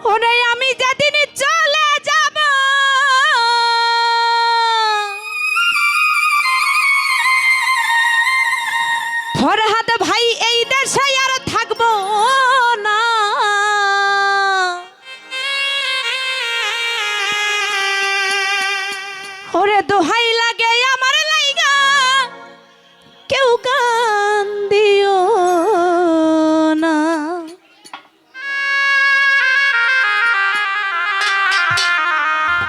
ওরে আমি যেদিন চলে যাব ফরহাদ ভাই এই দেশে আর থাকবো না। ওরে দোহাই লাগে আমার লাইগা কেউ গান দিও না।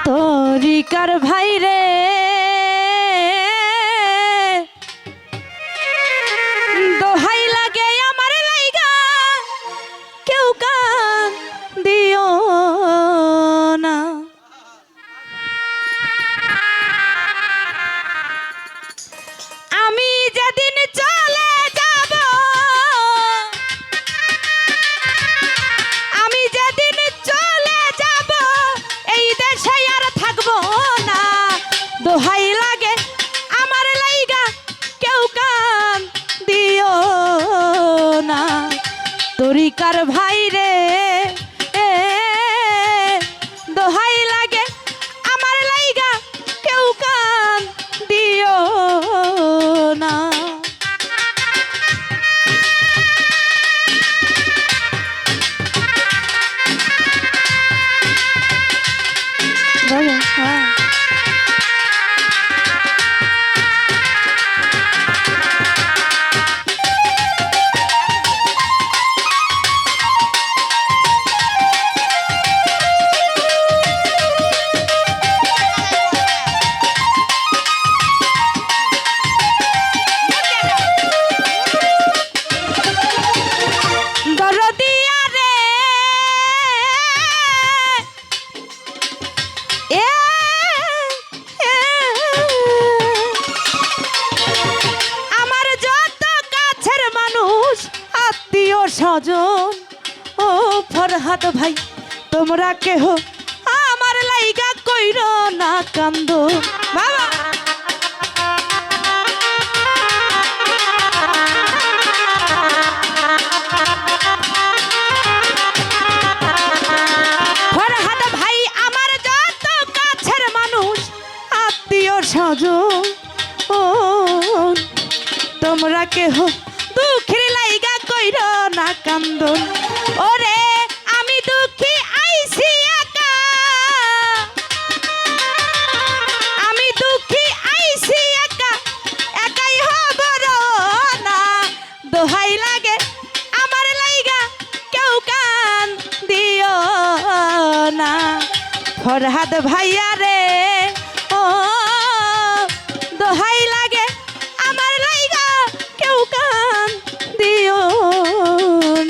তরিকার ভাই রে দোহাই লাগে আমার লাইগা কেউ গান দিও না। আমি যেদিন চলে যাব আমি যেদিন চলে যাব এই দেশে আর থাকবো না। দোহাই লাগে আমার লাইগা কেউ কান দিও না। তরিকার ভাই রে দোহাই লাগে আমার লাইগা কেউ কান দিও না। স্বজন ও ফরহাদ ভাই তোমরা কেহ আমার লাইগা কইর না কান্দ। বাবা ফরহাদ ভাই আমার যত কাছের মানুষ আত্মীয় স্বজন ও তোমরা কেহ দুঃখের লাইগা কইর না কান্দন। ওরে আমি দুঃখী আইছি একা আমি দুঃখী আইছি একা একাই হব না। দোহাই লাগে আমার লাইগা কেউ কান দিও না। ফরহাদ ভাইয়া রে ও দোহাই লাগে আমার লাইগা কেউ কান দিও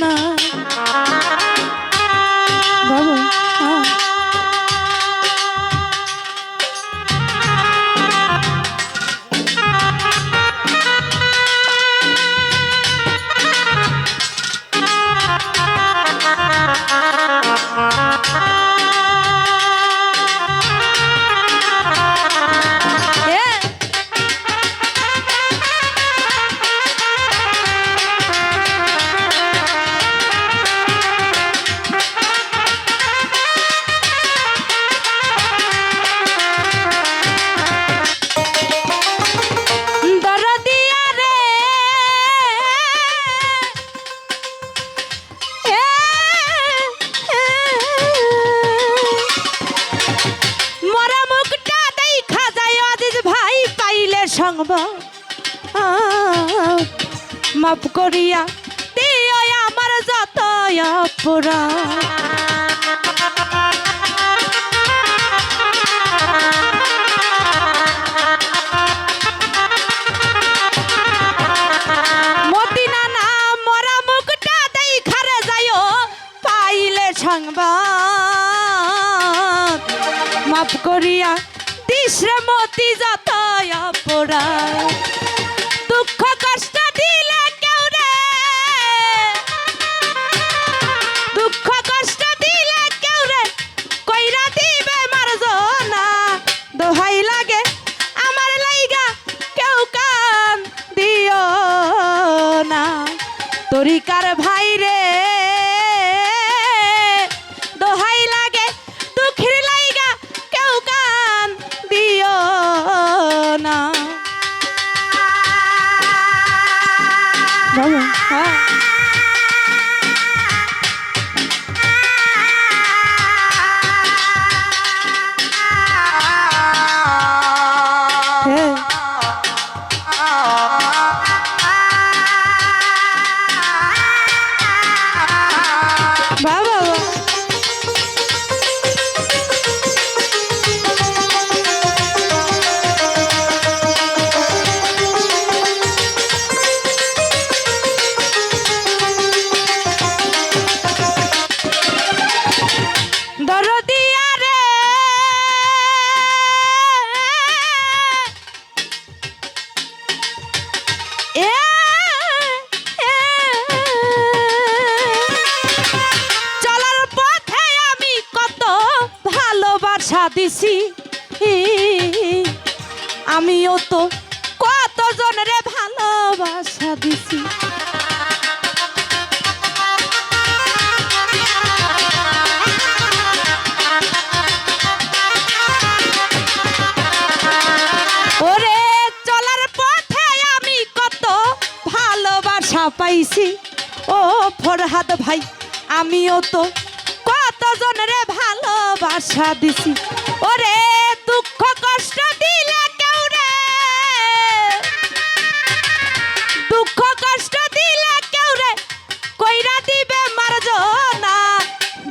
না। মাফ করিয়া দিও আমার যত অপরাধ। মদিনা না মরা মুখটা দেখা রে যাইও পাইলে সংবাদ। মাফ করিয়া দিস রে মতি যত অপরাধ। দুঃখ কষ্ট দিলে কেউ রে দুঃখ কষ্ট দিলে কেউ রে কইরা দিবে মারজনা। দোহাই লাগে আমার লাইগা কেউ কান দিও না। তরিকার ভাই রে দোহাই বাসা দিছি আমিও তো কতজন রে ভালোবাসা দিছি। ওরে চলার পথে আমি কত ভালোবাসা পাইছি ও ফরহাদ ভাই আমিও তো কতজন রে ভালোবাসা দিছি। ওরে দুঃখ কষ্ট দিলে কেউ রে দুঃখ কষ্ট দিলে কেউ রে কইরা দিবে মার্জনা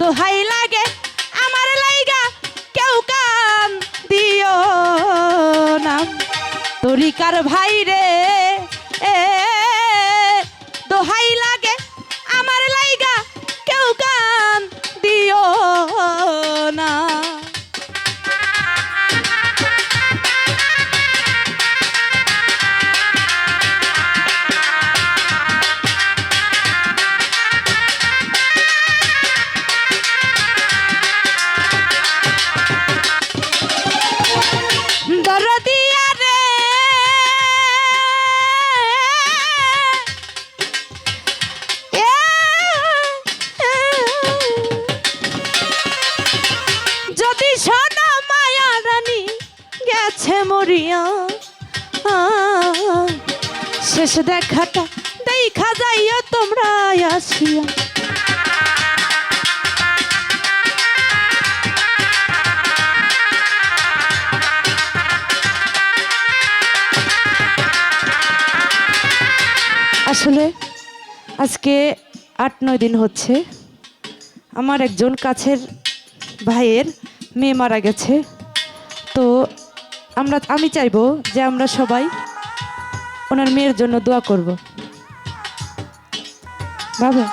দোহাই লাগে আমার লাইগা কেউ কান দিও না তরিকার ভাই রে দোহাই লাগে আমার লাইগা কেউ কান দিও না। দরদিয়া রে যদি সোনা মায়া রানী গেছে মরিয়া শেষ দেখাটা দেখা যাইয়া তোমরা আসিয়া। আসলে আজকে ৮-৯ দিন হচ্ছে আমার একজন কাছের ভাইয়ের মেয়ে মারা গেছে। তো আমি চাইবো যে আমরা সবাই ওনার মেয়ের জন্য দোয়া করব। বাবা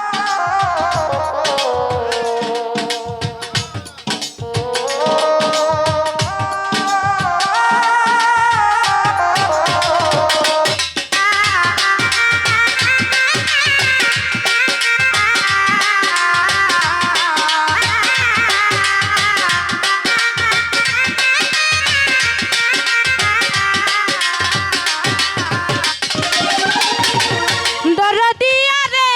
দরদিয়া রে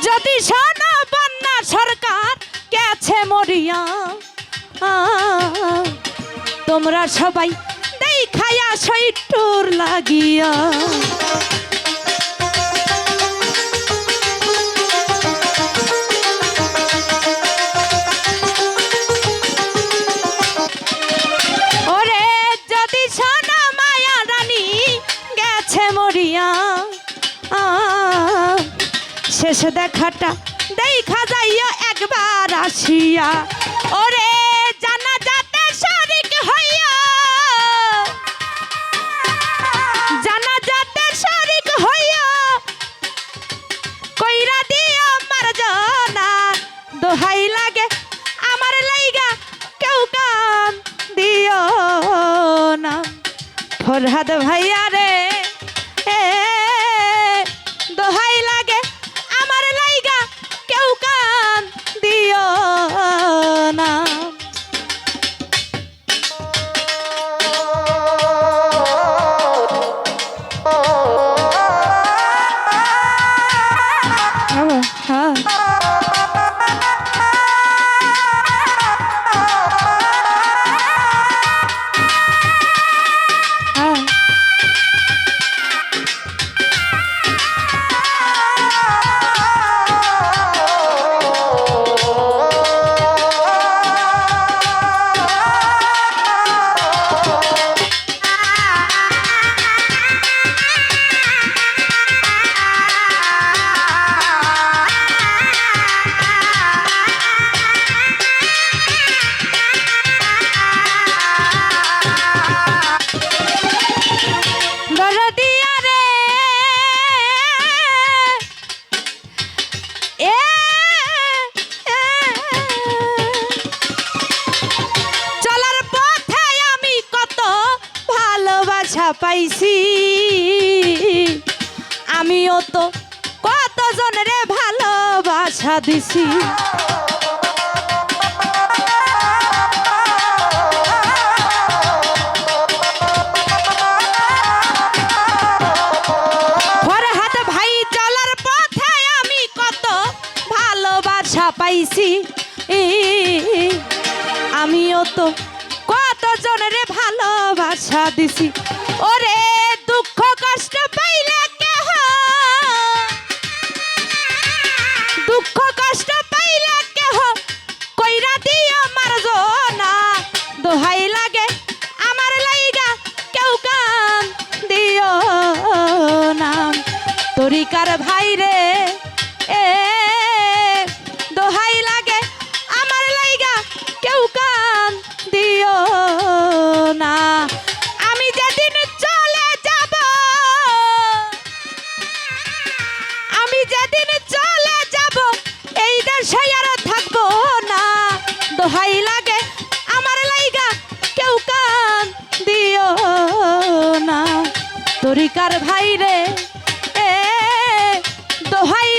যদি সোনা বন্যা সরকার গেছে মরিয়া তোমরা সবাই দেখায়া সইটুর লাগিয়া। ওরে যদি সোনা মায়া রানী গেছে মরিয়া শেষ দেখাটা দেখা যাইয়া একবার আসিয়া। ওরে জানা যাতে শরিক হইয়া জানা যাতে শরিক হইয়া কইরা দিও মার্জনা দোহাই লাগে আমার লাইগা কেউ কান দিও না ফরহাদ ভাইয়া রে দোহাই লাগে আমার লাইগা কেউ কান দিও না। হ্যাঁ বাছা পাইছি আমিও তো কতজনের ভালোবাসা দিছি ফরহাদ ভাই চলার পথে আমি কত ভালোবাসা পাইছি আমিও তো কতজনের ভালোবাসা দিছি ওরে দুঃখ কষ্ট পাইলে কেহ দুঃখ কষ্ট পাইলে কেহ কইরা দিও মারজনা দোহাই লাগে আমার লাইগা কেউ কান দিও নাম তরিকার ভাই রে এ দোহাই লাগে আমার লাইগা কেউ কান দিও না আমি যেদিন চলে যাব আমি যেদিন চলে যাব এই দেশে আর থাকবো না দোহাই লাগে আমার লাইগা কেউ কান দিও না তরিকার ভাই রে এ দোহাই